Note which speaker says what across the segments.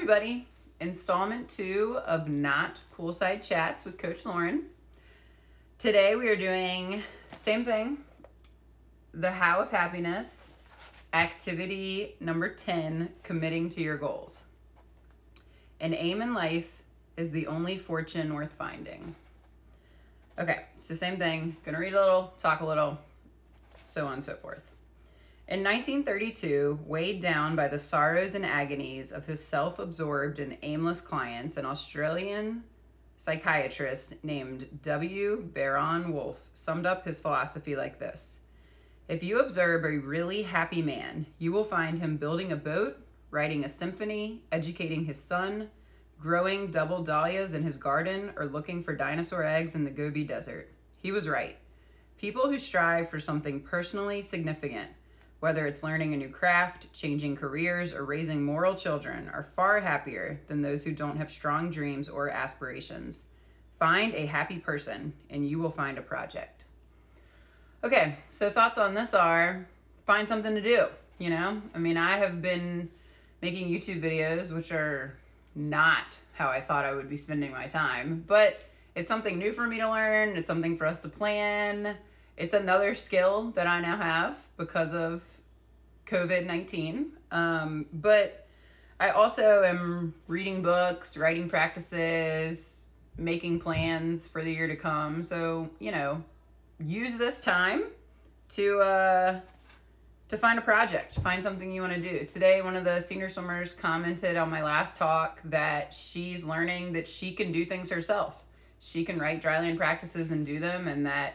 Speaker 1: everybody. Installment 2 of Not Poolside Chats with Coach Lauren. Today we are doing same thing, the How of Happiness, activity number 10, committing to your goals. An aim in life is the only fortune worth finding. Okay, so same thing, gonna read a little, talk a little, so on and so forth. In 1932, weighed down by the sorrows and agonies of his self-absorbed and aimless clients, an Australian psychiatrist named W. Baron Wolfe summed up his philosophy like this: if you observe a really happy man, you will find him building a boat, writing a symphony, educating his son, growing double dahlias in his garden, or looking for dinosaur eggs in the Gobi Desert. He was right. People who strive for something personally significant, whether it's learning a new craft, changing careers, or raising moral children, are far happier than those who don't have strong dreams or aspirations. Find a happy person, and you will find a project. Okay, so thoughts on this are, find something to do, you know? I mean, I have been making YouTube videos, which are not how I thought I would be spending my time, but it's something new for me to learn. It's something for us to plan. It's another skill that I now have because of COVID-19. But I also am reading books, writing practices, making plans for the year to come. So, you know, use this time to find a project, find something you want to do. Today, one of the senior swimmers commented on my last talk that she's learning that she can do things herself. She can write dryland practices and do them, and that,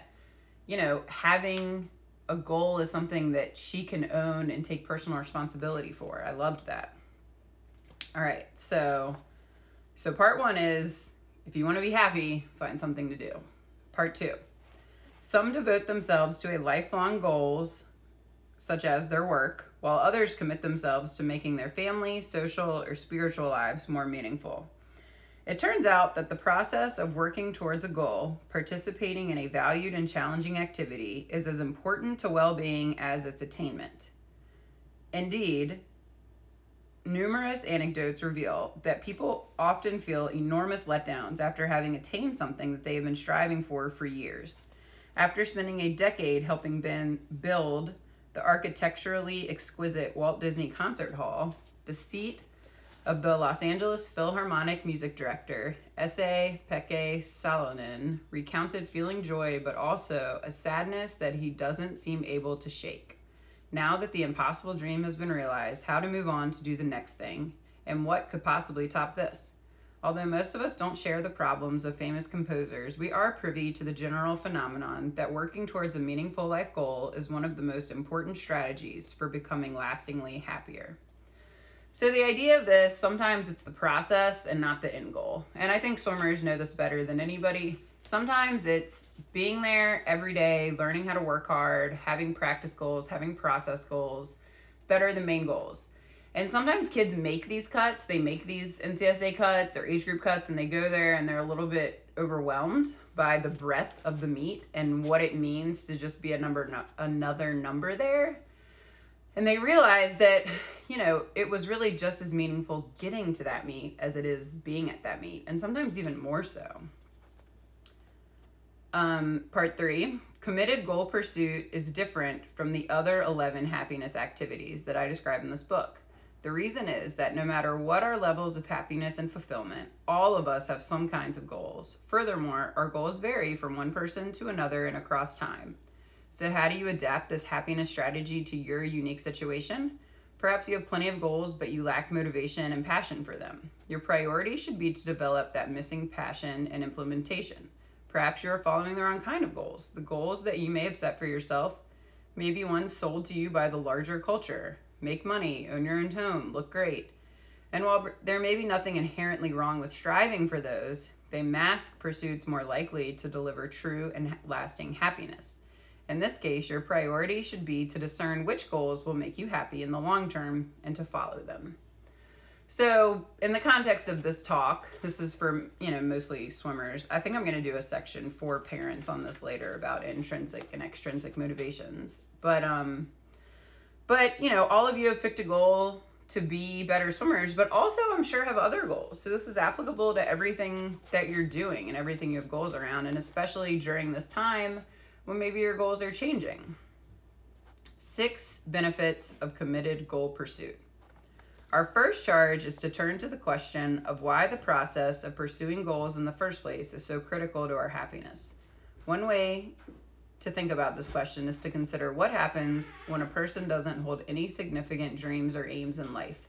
Speaker 1: you know, having a goal is something that she can own and take personal responsibility for. I loved that. All right, so part 1 is, if you want to be happy, find something to do. Part 2, some devote themselves to a lifelong goals, such as their work, while others commit themselves to making their family, social, or spiritual lives more meaningful. It turns out that the process of working towards a goal, participating in a valued and challenging activity, is as important to well-being as its attainment. Indeed, numerous anecdotes reveal that people often feel enormous letdowns after having attained something that they have been striving for years. After spending a decade helping build the architecturally exquisite Walt Disney Concert Hall, the seat of the Los Angeles Philharmonic music director, Esse-Pekka Salonen, recounted feeling joy, but also a sadness that he doesn't seem able to shake. Now that the impossible dream has been realized, how to move on to do the next thing, and what could possibly top this? Although most of us don't share the problems of famous composers, we are privy to the general phenomenon that working towards a meaningful life goal is one of the most important strategies for becoming lastingly happier. So the idea of this, sometimes it's the process and not the end goal. And I think swimmers know this better than anybody. Sometimes it's being there every day, learning how to work hard, having practice goals, having process goals that are the main goals. And sometimes kids make these cuts, they make these NCSA cuts or age group cuts, and they go there and they're a little bit overwhelmed by the breadth of the meet and what it means to just be another number there. And they realize that, you know, it was really just as meaningful getting to that meet as it is being at that meet, and sometimes even more so. Part 3, committed goal pursuit is different from the other 11 happiness activities that I describe in this book. The reason is that no matter what our levels of happiness and fulfillment, all of us have some kinds of goals. Furthermore, our goals vary from one person to another and across time. So how do you adapt this happiness strategy to your unique situation? Perhaps you have plenty of goals, but you lack motivation and passion for them. Your priority should be to develop that missing passion and implementation. Perhaps you are following the wrong kind of goals. The goals that you may have set for yourself may be ones sold to you by the larger culture. Make money, own your own home, look great. And while there may be nothing inherently wrong with striving for those, they mask pursuits more likely to deliver true and lasting happiness. In this case, your priority should be to discern which goals will make you happy in the long term and to follow them. So in the context of this talk, this is for, you know, mostly swimmers. I think I'm going to do a section for parents on this later about intrinsic and extrinsic motivations. But you know, all of you have picked a goal to be better swimmers, but also I'm sure have other goals. So this is applicable to everything that you're doing and everything you have goals around, and especially during this time when maybe your goals are changing. 6 benefits of committed goal pursuit. Our first charge is to turn to the question of why the process of pursuing goals in the first place is so critical to our happiness. One way to think about this question is to consider what happens when a person doesn't hold any significant dreams or aims in life.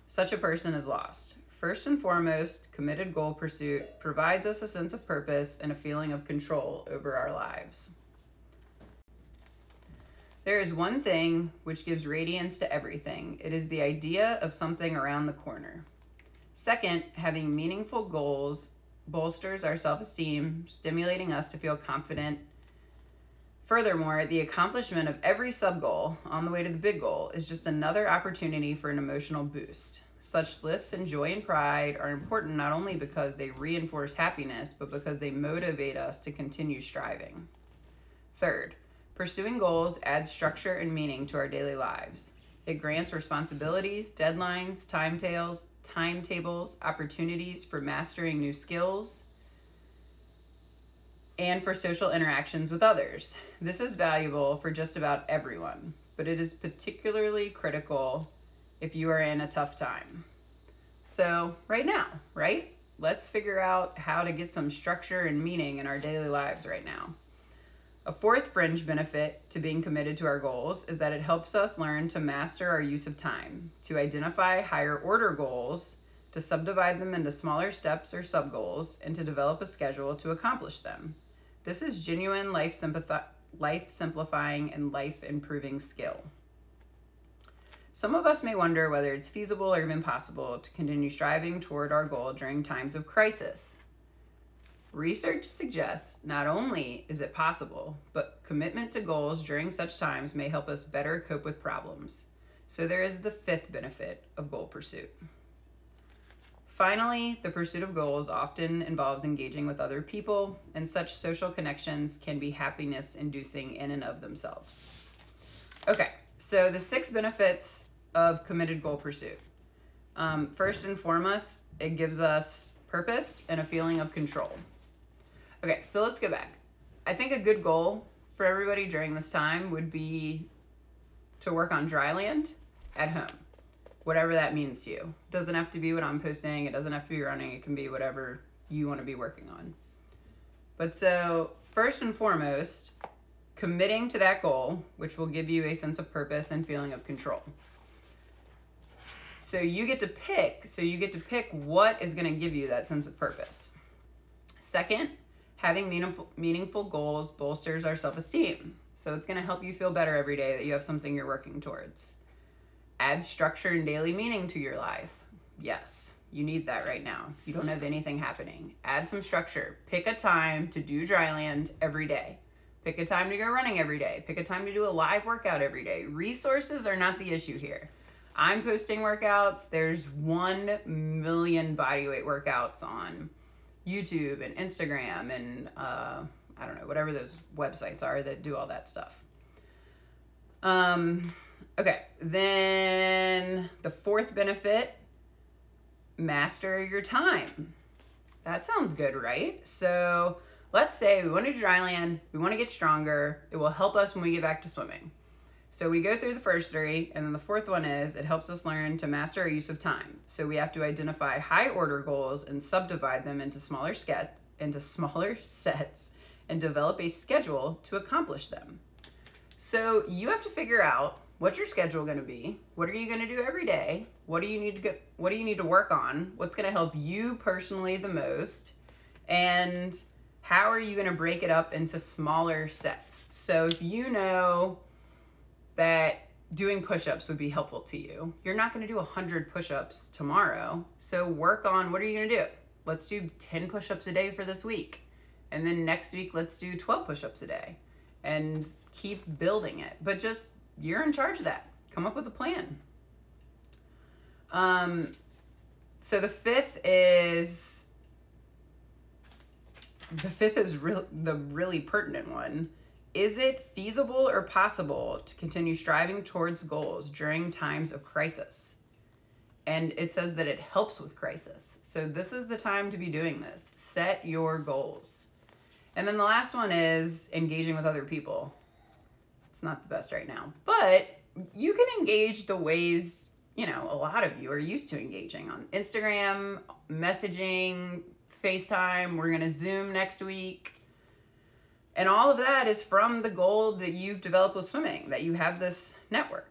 Speaker 1: Such a person is lost. First and foremost, committed goal pursuit provides us a sense of purpose and a feeling of control over our lives. There is one thing which gives radiance to everything. It is the idea of something around the corner. Second, having meaningful goals bolsters our self-esteem, stimulating us to feel confident. Furthermore, the accomplishment of every sub-goal on the way to the big goal is just another opportunity for an emotional boost. Such lifts and joy and pride are important not only because they reinforce happiness, but because they motivate us to continue striving. Third, pursuing goals adds structure and meaning to our daily lives. It grants responsibilities, deadlines, timetables, opportunities for mastering new skills, and for social interactions with others. This is valuable for just about everyone, but it is particularly critical if you are in a tough time. So right now, right? Let's figure out how to get some structure and meaning in our daily lives right now. A fourth fringe benefit to being committed to our goals is that it helps us learn to master our use of time, to identify higher order goals, to subdivide them into smaller steps or sub-goals, and to develop a schedule to accomplish them. This is genuine life simplifying and life improving skill. Some of us may wonder whether it's feasible or even possible to continue striving toward our goal during times of crisis. Research suggests not only is it possible, but commitment to goals during such times may help us better cope with problems. So there is the 5th benefit of goal pursuit. Finally, the pursuit of goals often involves engaging with other people, and such social connections can be happiness-inducing in and of themselves. Okay, so the 6 benefits of committed goal pursuit. First and foremost, it gives us purpose and a feeling of control. Okay, so let's go back. I think a good goal for everybody during this time would be to work on dry land at home. Whatever that means to you. Doesn't have to be what I'm posting. It doesn't have to be running. It can be whatever you want to be working on. But so first and foremost, committing to that goal, which will give you a sense of purpose and feeling of control. So you get to pick. What is going to give you that sense of purpose. Second, having meaningful goals bolsters our self-esteem. So it's going to help you feel better every day that you have something you're working towards. Add structure and daily meaning to your life. Yes, you need that right now. You don't have anything happening. Add some structure. Pick a time to do dry land every day. Pick a time to go running every day. Pick a time to do a live workout every day. Resources are not the issue here. I'm posting workouts. There's 1 million bodyweight workouts on YouTube and Instagram and I don't know, whatever those websites are that do all that stuff. Okay, then the 4th benefit, master your time. That sounds good, right? So let's say we want to do dry land, we want to get stronger. It will help us when we get back to swimming. So we go through the first 3, and then the 4th one is it helps us learn to master our use of time. So we have to identify high order goals and subdivide them into smaller sets and develop a schedule to accomplish them. So you have to figure out what's your schedule going to be? What are you going to do every day? What do you need to work on? What's going to help you personally the most? And how are you going to break it up into smaller sets? So if you know that doing push-ups would be helpful to you, you're not going to do 100 push-ups tomorrow. So work on, what are you going to do? Let's do 10 push-ups a day for this week. And then next week, let's do 12 push-ups a day and keep building it. But just, you're in charge of that. Come up with a plan. So the fifth is the really pertinent one. Is it feasible or possible to continue striving towards goals during times of crisis? And it says that it helps with crisis. So this is the time to be doing this. Set your goals. And then the last one is engaging with other people. It's not the best right now, but you can engage the ways, you know, a lot of you are used to engaging on Instagram, messaging, FaceTime. We're going to Zoom next week. And all of that is from the goal that you've developed with swimming, that you have this network.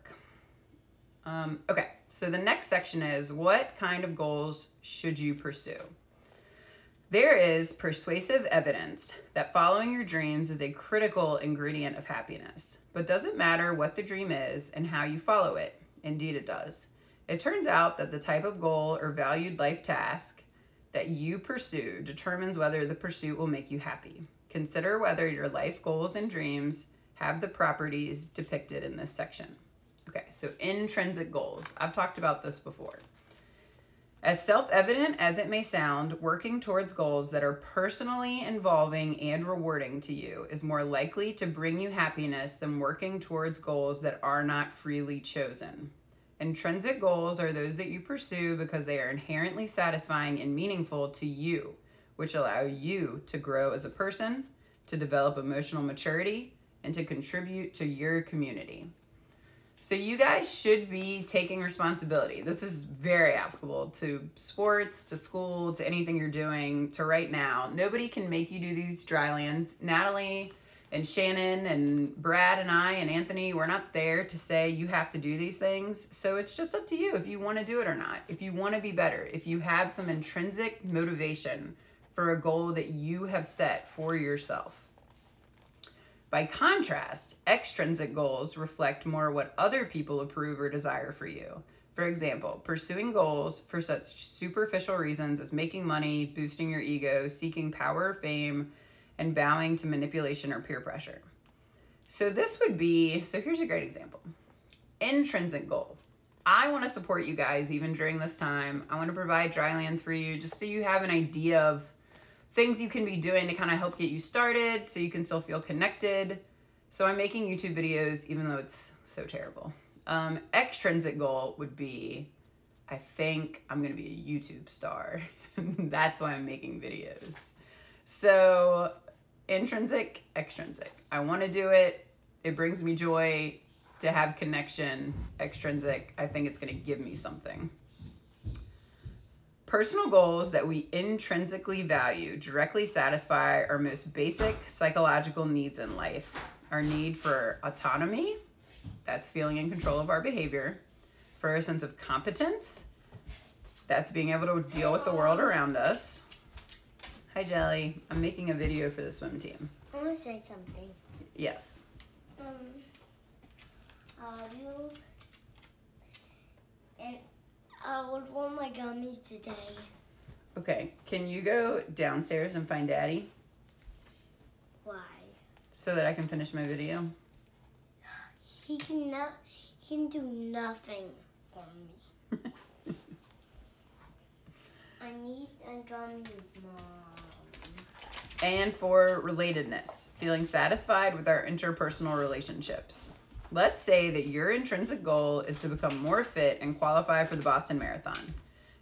Speaker 1: Okay, so the next section is, what kind of goals should you pursue? There is persuasive evidence that following your dreams is a critical ingredient of happiness, but doesn't matter what the dream is and how you follow it. Indeed, it does. It turns out that the type of goal or valued life task that you pursue determines whether the pursuit will make you happy. Consider whether your life goals and dreams have the properties depicted in this section. Okay, so intrinsic goals. I've talked about this before. As self-evident as it may sound, working towards goals that are personally involving and rewarding to you is more likely to bring you happiness than working towards goals that are not freely chosen. Intrinsic goals are those that you pursue because they are inherently satisfying and meaningful to you, which allow you to grow as a person, to develop emotional maturity, and to contribute to your community. So you guys should be taking responsibility. This is very applicable to sports, to school, to anything you're doing, to right now. Nobody can make you do these dry lands. Natalie and Shannon and Brad and I and Anthony, we're not there to say you have to do these things. So it's just up to you if you want to do it or not. If you want to be better, if you have some intrinsic motivation for a goal that you have set for yourself. By contrast, extrinsic goals reflect more what other people approve or desire for you. For example, pursuing goals for such superficial reasons as making money, boosting your ego, seeking power or fame, and bowing to manipulation or peer pressure. So this would be, so here's a great example. Intrinsic goal. I want to support you guys even during this time. I want to provide dry lands for you just so you have an idea of things you can be doing to kind of help get you started so you can still feel connected. So I'm making YouTube videos even though it's so terrible. Extrinsic goal would be, I think I'm going to be a YouTube star. That's why I'm making videos. So intrinsic, extrinsic. I want to do it. It brings me joy to have connection. Extrinsic, I think it's going to give me something. Personal goals that we intrinsically value directly satisfy our most basic psychological needs in life. Our need for autonomy, that's feeling in control of our behavior. For a sense of competence, that's being able to deal with the world around us. Hi, Jelly. I'm making a video for the swim team.
Speaker 2: I want to say something.
Speaker 1: Yes.
Speaker 2: I would want my gummies today.
Speaker 1: Okay, can you go downstairs and find Daddy
Speaker 2: Why?
Speaker 1: so that I can finish my video?
Speaker 2: He can do nothing for me. I need gummies, Mom.
Speaker 1: And for relatedness, feeling satisfied with our interpersonal relationships. Let's say that your intrinsic goal is to become more fit and qualify for the Boston Marathon.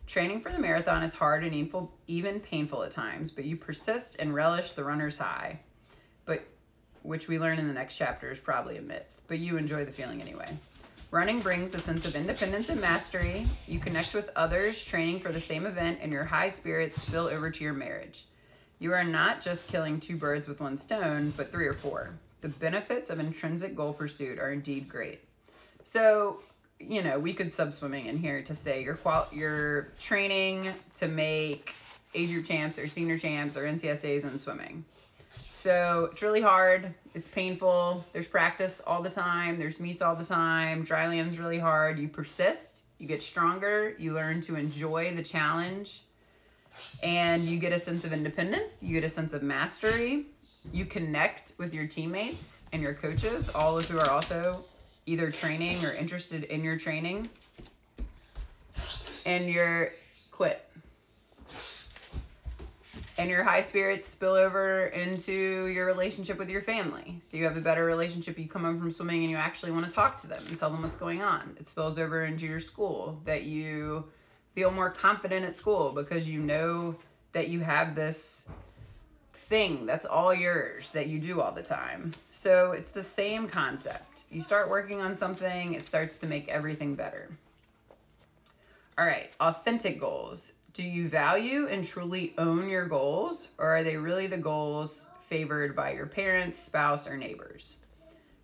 Speaker 1: Training for the marathon is hard and even painful at times, but you persist and relish the runner's high, which we learn in the next chapter is probably a myth, but you enjoy the feeling anyway. Running brings a sense of independence and mastery. You connect with others training for the same event, and your high spirits spill over to your marriage. You are not just killing two birds with one stone, but 3 or 4. The benefits of intrinsic goal pursuit are indeed great. So, you know, we could sub swimming in here to say you're training to make age group champs or senior champs or NCSAs in swimming. So it's really hard. It's painful. There's practice all the time. There's meets all the time. Dry land's really hard. You persist. You get stronger. You learn to enjoy the challenge. And you get a sense of independence. You get a sense of mastery. You connect with your teammates and your coaches, all of who are also either training or interested in your training. And you're quit. And your high spirits spill over into your relationship with your family. So you have a better relationship. You come home from swimming and you actually want to talk to them and tell them what's going on. It spills over into your school, that you feel more confident at school because you know that you have this thing that's all yours that you do all the time. So it's the same concept. You start working on something, it starts to make everything better. All right, authentic goals. Do you value and truly own your goals, or are they really the goals favored by your parents, spouse, or neighbors?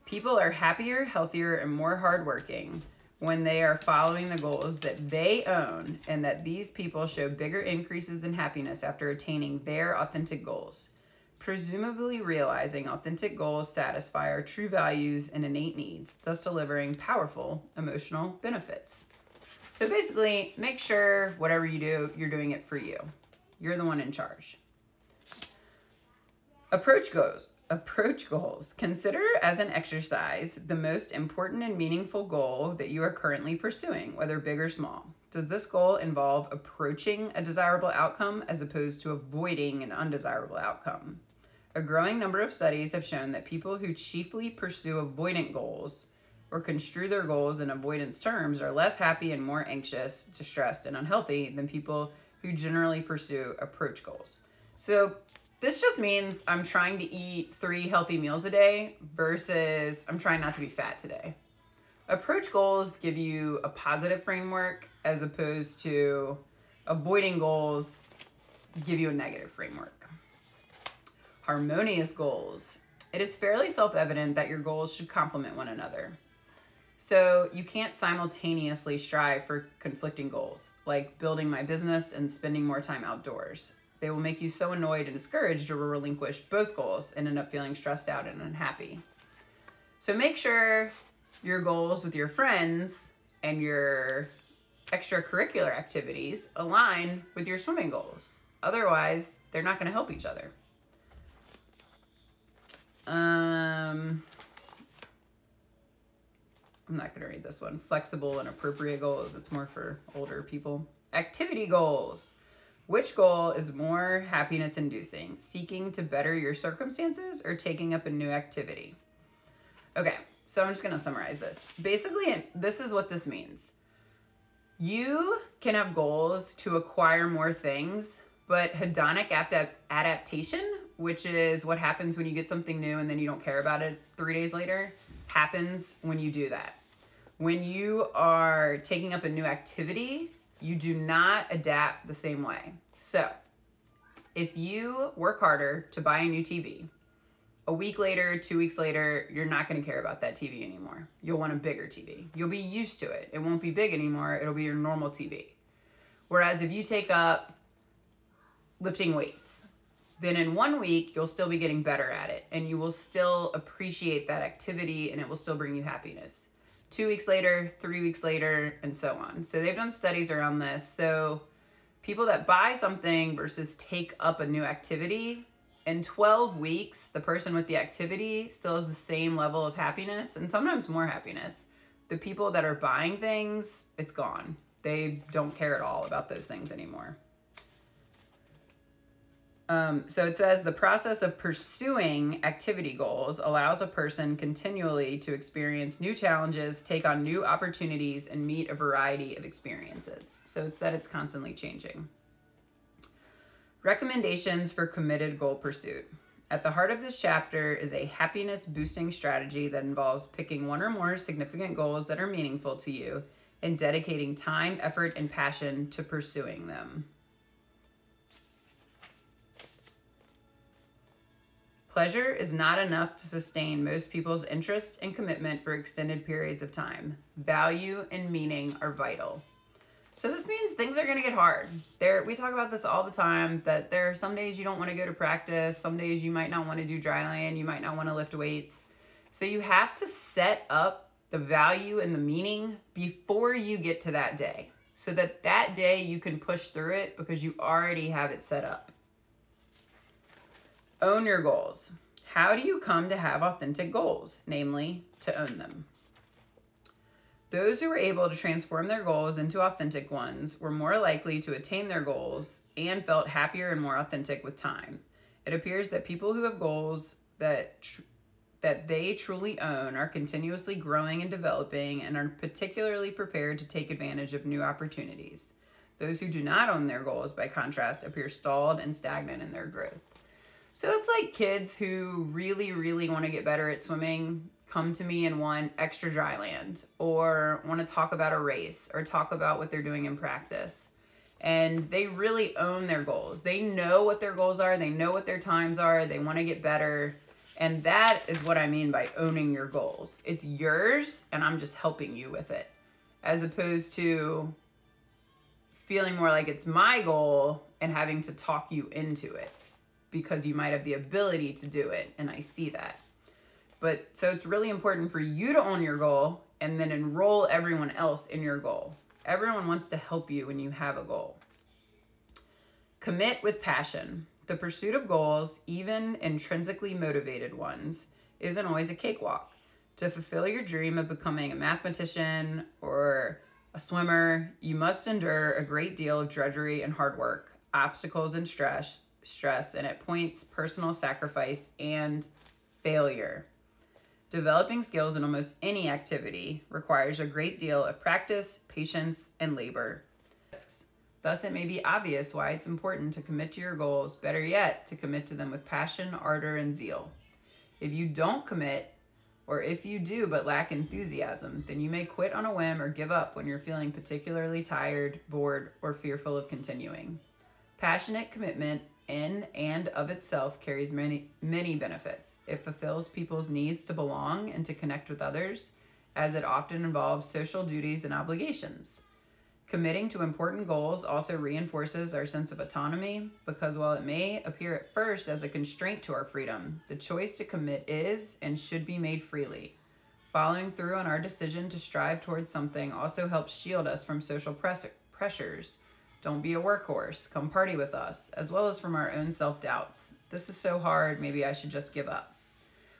Speaker 1: People are happier, healthier, and more hardworking when they are following the goals that they own, and that these people show bigger increases in happiness after attaining their authentic goals. Presumably realizing authentic goals satisfy our true values and innate needs, thus delivering powerful emotional benefits. So basically, make sure whatever you do, you're doing it for you. You're the one in charge. Approach goals. Consider as an exercise the most important and meaningful goal that you are currently pursuing, whether big or small. Does this goal involve approaching a desirable outcome as opposed to avoiding an undesirable outcome? A growing number of studies have shown that people who chiefly pursue avoidant goals or construe their goals in avoidance terms are less happy and more anxious, distressed, and unhealthy than people who generally pursue approach goals. So this just means I'm trying to eat 3 healthy meals a day versus I'm trying not to be fat today. Approach goals give you a positive framework as opposed to avoiding goals give you a negative framework. Harmonious goals. It is fairly self-evident that your goals should complement one another. So you can't simultaneously strive for conflicting goals, like building my business and spending more time outdoors. They will make you so annoyed and discouraged you will relinquish both goals and end up feeling stressed out and unhappy. So make sure your goals with your friends and your extracurricular activities align with your swimming goals. Otherwise, they're not going to help each other. I'm not going to read this one. Flexible and appropriate goals. It's more for older people. Activity goals. Which goal is more happiness inducing? Seeking to better your circumstances or taking up a new activity? Okay, so I'm just going to summarize this. Basically, this is what this means. You can have goals to acquire more things, but hedonic adaptation, which is what happens when you get something new and then you don't care about it 3 days later, happens when you do that. When you are taking up a new activity, you do not adapt the same way. So if you work harder to buy a new TV, a week later, 2 weeks later, you're not going to care about that TV anymore. You'll want a bigger TV. You'll be used to it. It won't be big anymore. It'll be your normal TV. Whereas if you take up lifting weights, then in 1 week, you'll still be getting better at it and you will still appreciate that activity and it will still bring you happiness. 2 weeks later, 3 weeks later, and so on. So they've done studies around this. So people that buy something versus take up a new activity, in 12 weeks, the person with the activity still has the same level of happiness and sometimes more happiness. The people that are buying things, it's gone. They don't care at all about those things anymore. So it says the process of pursuing activity goals allows a person continually to experience new challenges, take on new opportunities, and meet a variety of experiences. So it's that it's constantly changing. Recommendations for committed goal pursuit. At the heart of this chapter is a happiness boosting strategy that involves picking one or more significant goals that are meaningful to you and dedicating time, effort, and passion to pursuing them. Pleasure is not enough to sustain most people's interest and commitment for extended periods of time. Value and meaning are vital. So this means things are going to get hard. We talk about this all the time, that there are some days you don't want to go to practice. Some days you might not want to do dry land. You might not want to lift weights. So you have to set up the value and the meaning before you get to that day, so that that day you can push through it because you already have it set up. Own your goals. How do you come to have authentic goals? Namely, to own them. Those who were able to transform their goals into authentic ones were more likely to attain their goals and felt happier and more authentic with time. It appears that people who have goals that they truly own are continuously growing and developing and are particularly prepared to take advantage of new opportunities. Those who do not own their goals, by contrast, appear stalled and stagnant in their growth. So it's like kids who really, really want to get better at swimming come to me and want extra dry land, or want to talk about a race, or talk about what they're doing in practice. And they really own their goals. They know what their goals are. They know what their times are. They want to get better. And that is what I mean by owning your goals. It's yours, and I'm just helping you with it, as opposed to feeling more like it's my goal and having to talk you into it because you might have the ability to do it. And I see that. But so it's really important for you to own your goal and then enroll everyone else in your goal. Everyone wants to help you when you have a goal. Commit with passion. The pursuit of goals, even intrinsically motivated ones, isn't always a cakewalk. To fulfill your dream of becoming a mathematician or a swimmer, you must endure a great deal of drudgery and hard work, obstacles and stress, and at points, personal sacrifice and failure. Developing skills in almost any activity requires a great deal of practice, patience, and labor. Thus, it may be obvious why it's important to commit to your goals, better yet, to commit to them with passion, ardor, and zeal. If you don't commit, or if you do but lack enthusiasm, then you may quit on a whim or give up when you're feeling particularly tired, bored, or fearful of continuing. Passionate commitment in and of itself carries many, many benefits. It fulfills people's needs to belong and to connect with others, as it often involves social duties and obligations. Committing to important goals also reinforces our sense of autonomy, because while it may appear at first as a constraint to our freedom, the choice to commit is and should be made freely. Following through on our decision to strive towards something also helps shield us from social pressures. Don't be a workhorse, come party with us, as well as from our own self-doubts. This is so hard, maybe I should just give up.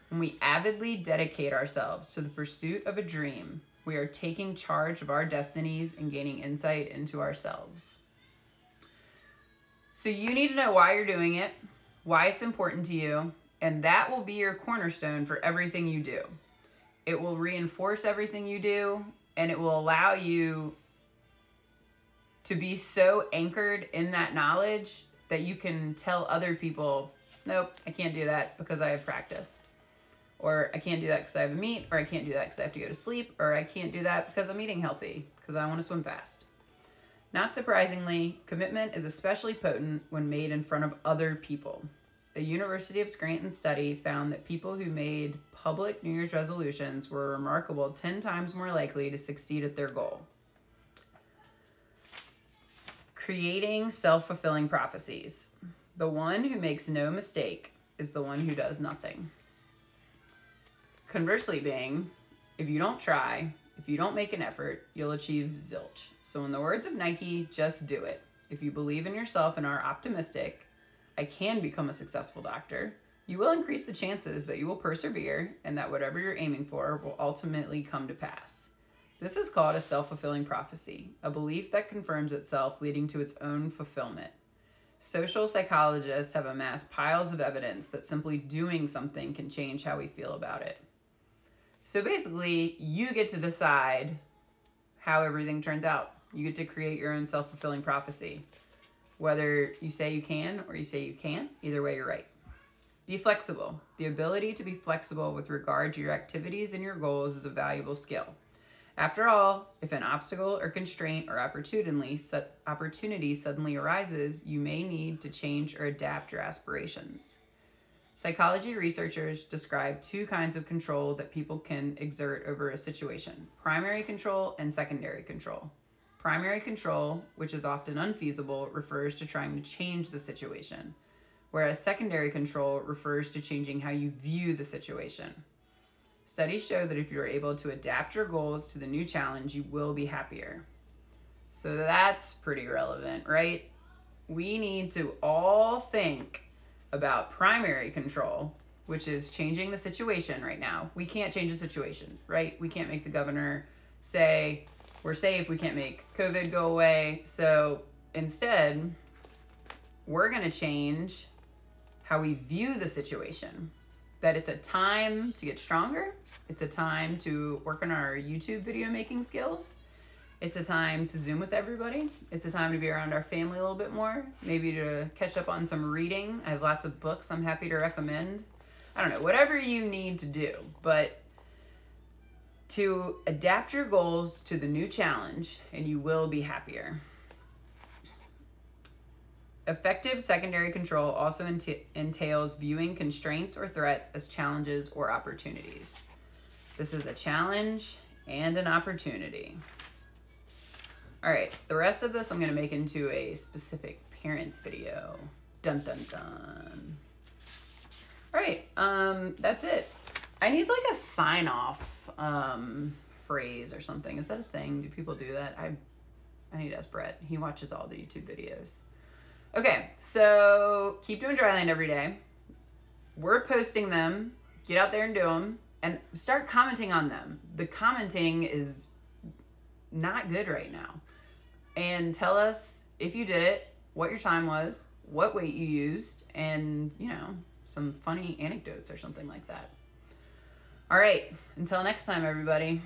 Speaker 1: When we avidly dedicate ourselves to the pursuit of a dream, we are taking charge of our destinies and gaining insight into ourselves. So you need to know why you're doing it, why it's important to you, and that will be your cornerstone for everything you do. It will reinforce everything you do, and it will allow you to be so anchored in that knowledge that you can tell other people, nope, I can't do that because I have practice. Or I can't do that because I have a meet, or I can't do that because I have to go to sleep, or I can't do that because I'm eating healthy, because I want to swim fast. Not surprisingly, commitment is especially potent when made in front of other people. The University of Scranton study found that people who made public New Year's resolutions were remarkable 10 times more likely to succeed at their goal. Creating self-fulfilling prophecies. The one who makes no mistake is the one who does nothing. Conversely being, if you don't try, if you don't make an effort, you'll achieve zilch. So in the words of Nike, just do it. If you believe in yourself and are optimistic, I can become a successful doctor, you will increase the chances that you will persevere and that whatever you're aiming for will ultimately come to pass. This is called a self-fulfilling prophecy, a belief that confirms itself, leading to its own fulfillment. Social psychologists have amassed piles of evidence that simply doing something can change how we feel about it. So basically, you get to decide how everything turns out. You get to create your own self-fulfilling prophecy. Whether you say you can or you say you can't, either way, you're right. Be flexible. The ability to be flexible with regard to your activities and your goals is a valuable skill. After all, if an obstacle or constraint or opportunity suddenly arises, you may need to change or adapt your aspirations. Psychology researchers describe two kinds of control that people can exert over a situation: primary control and secondary control. Primary control, which is often unfeasible, refers to trying to change the situation, whereas secondary control refers to changing how you view the situation. Studies show that if you're able to adapt your goals to the new challenge, you will be happier. So that's pretty relevant, right? We need to all think about primary control, which is changing the situation right now. We can't change the situation, right? We can't make the governor say, we're safe, we can't make COVID go away. So instead, we're gonna change how we view the situation. That it's a time to get stronger. It's a time to work on our YouTube video making skills. It's a time to Zoom with everybody. It's a time to be around our family a little bit more. Maybe to catch up on some reading. I have lots of books I'm happy to recommend. I don't know, whatever you need to do. But to adapt your goals to the new challenge, and you will be happier. Effective secondary control also entails viewing constraints or threats as challenges or opportunities. This is a challenge and an opportunity. All right, the rest of this I'm gonna make into a specific parents video. Dun, dun, dun. All right, that's it. I need like a sign off phrase or something. Is that a thing? Do people do that? I need to ask Brett. He watches all the YouTube videos. Okay, so keep doing Dryland every day. We're posting them. Get out there and do them. And start commenting on them. The commenting is not good right now. And tell us if you did it, what your time was, what weight you used, and, you know, some funny anecdotes or something like that. All right, until next time, everybody.